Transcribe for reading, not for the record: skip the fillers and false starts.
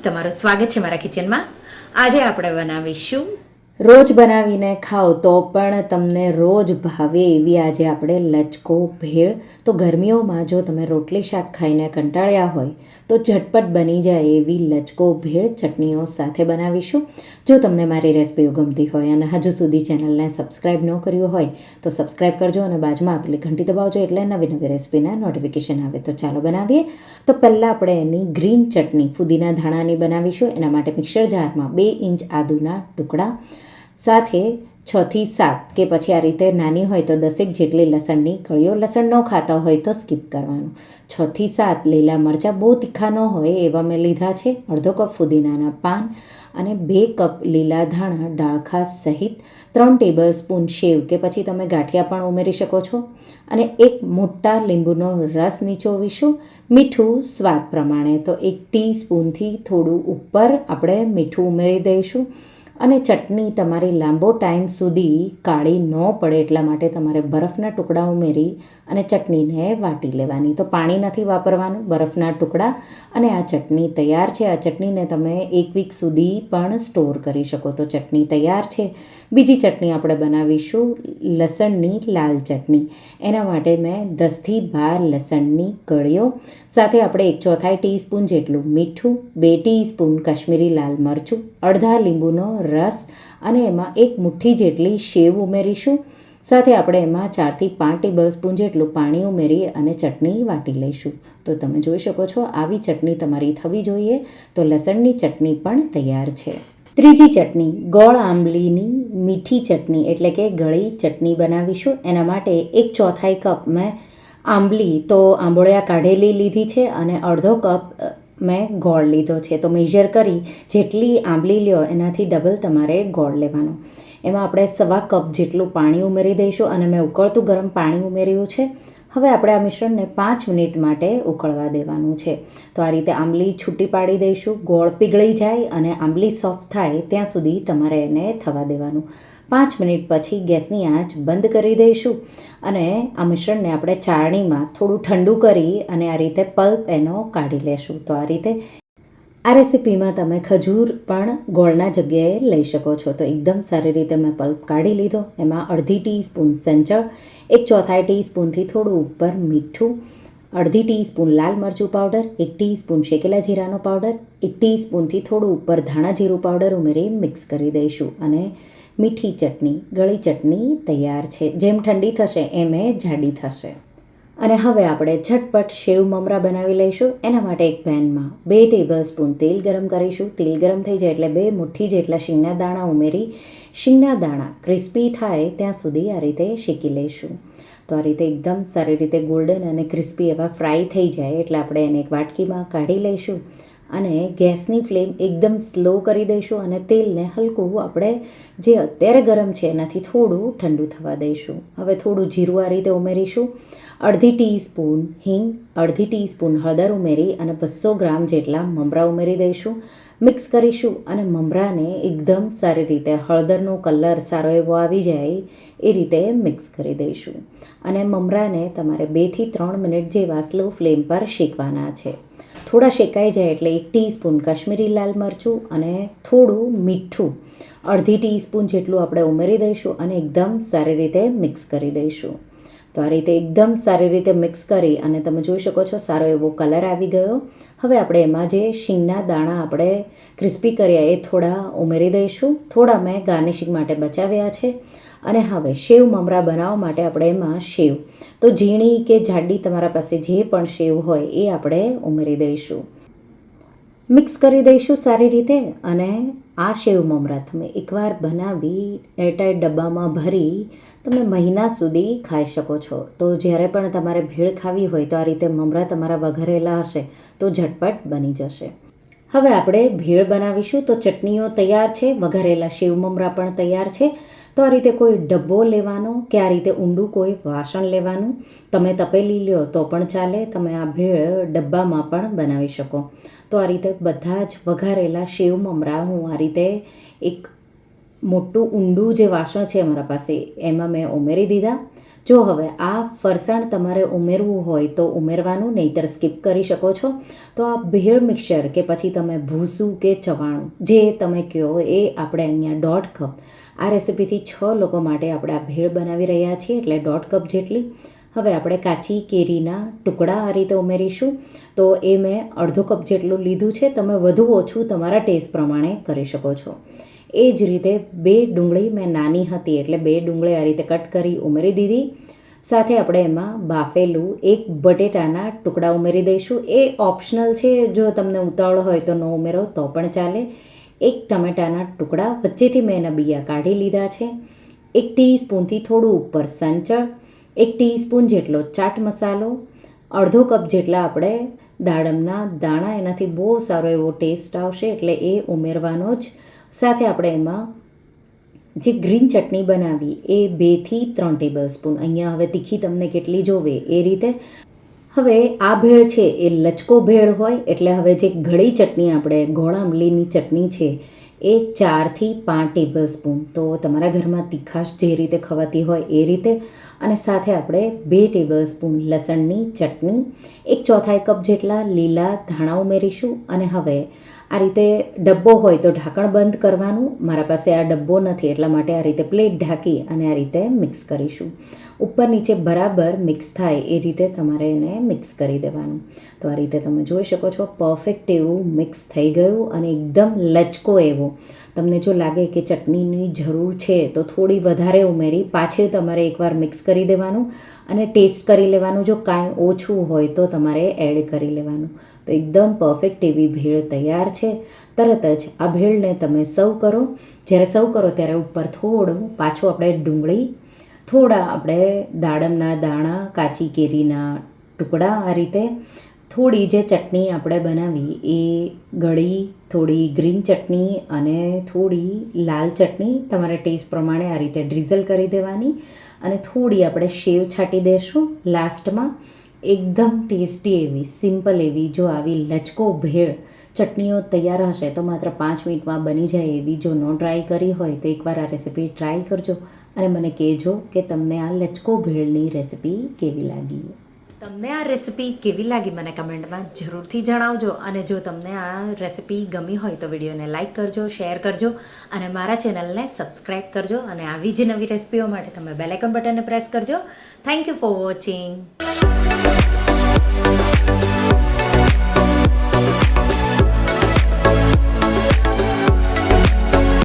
તમારું સ્વાગત છે મારા કિચનમાં. આજે આપણે બનાવીશું રોજ બનાવીને ખાઓ તો પણ તમને રોજ ભાવે એવી આજે આપણે લચકો ભેળ. તો ગરમીઓમાં જો તમે રોટલી શાક ખાઈને કંટાળ્યા હોય તો ઝટપટ બની જાય એવી લચકો ભેળ ચટણીઓ સાથે બનાવીશું. જો તમને મારી રેસિપીઓ ગમતી હોય અને હજુ સુધી ચેનલને સબસ્ક્રાઈબ ન કર્યું હોય તો સબસ્ક્રાઈબ કરજો અને બાજુમાં આપેલી ઘંટી દબાવજો એટલે નવી નવી રેસિપીના નોટિફિકેશન આવે. તો ચાલો બનાવીએ. તો પહેલાં આપણે એની ગ્રીન ચટણી ફુદીના ધાણાની બનાવીશું. એના માટે મિક્સર જારમાં 2 ઇંચ આદુના ટુકડા સાથે 6 થી 7 કે પછી આ રીતે નાની હોય તો 10 જેટલી લસણની કળીઓ. લસણ ન ખાતા હોય તો સ્કીપ કરવાનું. 6 થી 7 લીલા મરચાં, બહુ તીખા ન હોય એવા મેં લીધા છે. અડધો કપ ફુદીનાના પાન અને 2 કપ લીલા ધાણા ડાળખા સહિત 3 ટેબલ સ્પૂન સેવ કે પછી તમે ગાંઠિયા પણ ઉમેરી શકો છો અને 1 મોટા લીંબુનો રસ નીચોવીશું. મીઠું સ્વાદ પ્રમાણે, તો 1 ટીસ્પૂનથી થોડું ઉપર આપણે મીઠું ઉમેરી દઈશું. અને ચટણી તમારી લાંબો ટાઈમ સુધી કાળી ન પડે એટલા માટે તમારે બરફના ટુકડા ઉમેરી અને ચટણીને વાટી લેવાની. તો પાણી નથી વાપરવાનું, બરફના ટુકડા. અને આ ચટણી તૈયાર છે. આ ચટણીને તમે 1 વીક સુધી પણ સ્ટોર કરી શકો. તો ચટણી તૈયાર છે. બીજી ચટણી આપણે બનાવીશું લસણની લાલ ચટણી. એના માટે મેં 10થી 12 લસણની કળીઓ સાથે આપણે 1/4 ટીસ્પૂન જેટલું મીઠું, 2 ટીસ્પૂન કાશ્મીરી લાલ મરચું, અડધા લીંબુનો રસ અને એમાં 1 મુઠ્ઠી જેટલી સેવ ઉમેરીશું. સાથે આપણે એમાં 4 થી 5 ટેબલ સ્પૂન જેટલું પાણી ઉમેરી અને ચટણી વાટી લઈશું. તો તમે જોઈ શકો છો આવી ચટણી તમારી થવી જોઈએ. તો લસણની ચટણી પણ તૈયાર છે. ત્રીજી ચટણી ગોળ આંબલીની મીઠી ચટણી એટલે કે ગળી ચટણી બનાવીશું. એના માટે 1/4 કપ મેં આંબલી તો આંબોળિયા કાઢેલી લીધી છે અને અડધો કપ મેં ગોળ લીધો છે. તો મેજર કરી જેટલી આંબલી લ્યો એનાથી ડબલ તમારે ગોળ લેવાનો. એમાં આપણે 1/4 કપ જેટલું પાણી ઉમેરી દઈશું અને મેં ઉકળતું ગરમ પાણી ઉમેર્યું છે. હવે આપણે આ મિશ્રણને 5 મિનિટ માટે ઉકળવા દેવાનું છે. તો આ રીતે આંબલી છૂટી પાડી દઈશું. ગોળ પીગળી જાય અને આંબલી સોફ્ટ થાય ત્યાં સુધી તમારે એને થવા દેવાનું. 5 મિનિટ પછી ગેસની આંચ બંધ કરી દઈશું અને આ મિશ્રણને આપણે ચાળણીમાં થોડું ઠંડુ કરી અને આ રીતે પલ્પ એનો કાઢી લેશું. તો આ રીતે આ રેસીપીમાં તમે ખજૂર પણ ગોળના જગ્યાએ લઈ શકો છો. તો એકદમ સારી રીતે મેં પલ્પ કાઢી લીધો. એમાં અડધી ટીસ્પૂન સંચળ, 1/4 ટીસ્પૂનથી થોડું ઉપર મીઠું, અડધી ટીસ્પૂન લાલ મરચું પાવડર, 1 ટીસ્પૂન શેકેલા જીરાનો પાવડર, 1 ટીસ્પૂનથી થોડું ઉપર ધાણા જીરું પાવડર ઉમેરી મિક્સ કરી દઈશું. અને મીઠી ચટણી ગળી ચટણી તૈયાર છે. જેમ ઠંડી થશે એમ એ જાડી થશે. અને હવે આપણે ઝટપટ સેવ મમરા બનાવી લઈશું. એના માટે એક પેનમાં 2 ટેબલ સ્પૂન તેલ ગરમ કરીશું. તેલ ગરમ થઈ જાય એટલે 2 મુઠ્ઠી જેટલા શીંગના દાણા ઉમેરી શીંગના દાણા ક્રિસ્પી થાય ત્યાં સુધી આ રીતે શેકી લઈશું. તો આ રીતે એકદમ સારી રીતે ગોલ્ડન અને ક્રિસ્પી એવા ફ્રાય થઈ જાય એટલે આપણે એને એક વાટકીમાં કાઢી લઈશું અને ગેસની ફ્લેમ એકદમ સ્લો કરી દઈશું અને તેલને હલકું આપણે જે અત્યારે ગરમ છે એનાથી થોડું ઠંડુ થવા દઈશું. હવે થોડું જીરું આ રીતે ઉમેરીશું. અડધી ટીસ્પૂન હિંગ, અડધી ટીસ્પૂન હળદર ઉમેરી અને 200 ગ્રામ જેટલા મમરા ઉમેરી દઈશું. મિક્સ કરીશું અને મમરાને એકદમ સારી રીતે હળદરનો કલર સારો એવો આવી જાય એ રીતે મિક્સ કરી દઈશું. અને મમરાને તમારે 2 થી 3 મિનિટ જેવા સ્લો ફ્લેમ પર શેકવાના છે. થોડા શેકાઈ જાય એટલે 1 ટીસ્પૂન કાશ્મીરી લાલ મરચું અને થોડું મીઠું અડધી ટીસ્પૂન જેટલું આપણે ઉમેરી દઈશું અને એકદમ સારી રીતે મિક્સ કરી દઈશું. તો આ રીતે એકદમ સારી રીતે મિક્સ કરી અને તમે જોઈ શકો છો સારો એવો કલર આવી ગયો. હવે આપણે એમાં જે શીંગના દાણા આપણે ક્રિસ્પી કર્યા એ થોડા ઉમેરી દઈશું. થોડા મેં ગાર્નિશિંગ માટે બચાવ્યા છે. અને હવે સેવ મમરા બનાવવા માટે આપણે એમાં સેવ તો ઝીણી કે જાડી તમારા પાસે જે પણ સેવ હોય એ આપણે ઉમેરી દઈશું. મિક્સ કરી દઈશું સારી રીતે. અને આ સેવ મમરા તમે એકવાર બનાવી એરટાઈટ ડબ્બામાં ભરી તમે મહિના સુધી ખાઈ શકો છો. તો જ્યારે પણ તમારે ભેળ ખાવી હોય તો આ રીતે મમરા તમારા વઘારેલા હશે તો ઝટપટ બની જશે. હવે આપણે ભેળ બનાવીશું. તો ચટણીઓ તૈયાર છે, વઘારેલા સેવ મમરા પણ તૈયાર છે. તો આ રીતે કોઈ ડબ્બો લેવાનો કે આ રીતે ઊંડું કોઈ વાસણ લેવાનું. તમે તપેલી લ્યો તો પણ ચાલે. તમે આ ભેળ ડબ્બામાં પણ બનાવી શકો. તો આ રીતે બધા જ વઘારેલા સેવ મમરા હું આ રીતે એક મોટું ઊંડું જે વાસણ છે અમારા પાસે એમાં મેં ઉમેરી દીધા. જો હવે આ ફરસાણ તમારે ઉમેરવું હોય તો ઉમેરવાનું, નહીંતર સ્કીપ કરી શકો છો. તો આ ભેળ મિક્સર કે પછી તમે ભૂસું કે ચવાણું જે તમે કહો એ આપણે અહીંયા 1.5 કપ, આ રેસીપીથી 6 લોકો માટે આપણે આ ભેળ બનાવી રહ્યા છીએ, એટલે 1.5 કપ જેટલી. હવે આપણે કાચી કેરીના ટુકડા આ રીતે ઉમેરીશું. તો એ મેં અડધો કપ જેટલું લીધું છે. તમે વધુ ઓછું તમારા ટેસ્ટ પ્રમાણે કરી શકો છો. એ જ રીતે 2 ડુંગળી મેં નાની હતી એટલે 2 ડુંગળી આ રીતે કટ કરી ઉમેરી દીધી. સાથે આપણે એમાં બાફેલું 1 બટેટાના ટુકડા ઉમેરી દઈશું. એ ઓપ્શનલ છે, જો તમને ઉતાવળ હોય તો ન ઉમેરો તો પણ ચાલે. 1 ટમેટાના ટુકડા વચ્ચેથી મેં એના બિયા કાઢી લીધા છે. 1 ટીસ્પૂનથી થોડું ઉપર સંચળ, 1 ટીસ્પૂન જેટલો ચાટ મસાલો, અડધો કપ જેટલા આપણે દાડમના દાણા, એનાથી બહુ સારો એવો ટેસ્ટ આવશે એટલે એ ઉમેરવાનો જ. સાથે આપણે એમાં જે ગ્રીન ચટણી બનાવી એ 2 થી 3 ટેબલ સ્પૂન, અહીંયા હવે તીખી તમને કેટલી જોવે એ રીતે. હવે આ ભેળ છે એ લચકો ભેળ હોય એટલે હવે જે ઘડી ચટણી આપણે ગોળ આંબલીની ચટણી છે એ 4 થી 5 ટેબલ સ્પૂન, તો તમારા ઘરમાં તીખાશ જે રીતે ખવાતી હોય એ રીતે. અને સાથે આપણે 2 ટેબલ સ્પૂન લસણની ચટણી, 1/4 કપ જેટલા લીલા ધાણા ઉમેરીશું. અને હવે આ રીતે ડબ્બો હોય તો ઢાંકણ બંધ કરવાનું. મારા પાસે આ ડબ્બો નથી એટલા માટે આ રીતે પ્લેટ ઢાંકી અને આ રીતે મિક્સ કરીશું. ઉપર નીચે બરાબર મિક્સ થાય એ રીતે તમારે એને મિક્સ કરી દેવાનું. તો આ રીતે તમે જોઈ શકો છો પરફેક્ટ એવું મિક્સ થઈ ગયું અને એકદમ લચકો એવો. તમને જો લાગે કે ચટણીની જરૂર છે તો થોડી વધારે ઉમેરી પાછી તમારે એકવાર મિક્સ કરી દેવાનું અને ટેસ્ટ કરી લેવાનું. જો કાંઈ ઓછું હોય તો તમારે એડ કરી લેવાનું. તો એકદમ પરફેક્ટ એવી ભેળ તૈયાર છે. તરત જ આ ભેળને તમે સર્વ કરો. જ્યારે સર્વ કરો ત્યારે ઉપર થોડું પાછું આપણે ડુંગળી, થોડા આપણે દાડમના દાણા, કાચી કેરીના ટુકડા, આ રીતે થોડી જે ચટણી આપણે બનાવી એ ગળી, થોડી ગ્રીન ચટણી અને થોડી લાલ ચટણી તમારા ટેસ્ટ પ્રમાણે આ રીતે ડ્રીઝલ કરી દેવાની. અને થોડી આપણે સેવ છાંટી દઈશું લાસ્ટમાં. એકદમ ટેસ્ટી એવી સિમ્પલ એવી જો આવી લચકો ભેળ ચટણીઓ તૈયાર હશે તો માત્ર 5 મિનિટમાં બની જાય એવી. જો ન ટ્રાય કરી હોય તો એકવાર આ રેસીપી ટ્રાય કરજો અને મને કહેજો કે તમને આ લચકો ભેળની રેસીપી કેવી લાગી. તમને આ રેસીપી કેવી લાગી મને કમેન્ટમાં જરૂરથી જણાવજો. અને જો તમને આ રેસીપી ગમી હોય તો વિડીયોને લાઇક કરજો, શેર કરજો અને મારા ચેનલને સબસ્ક્રાઈબ કરજો. અને આવી જ નવી રેસીપીઓ માટે તમે બેલ આઇકન બટનને પ્રેસ કરજો. Thank you for watching.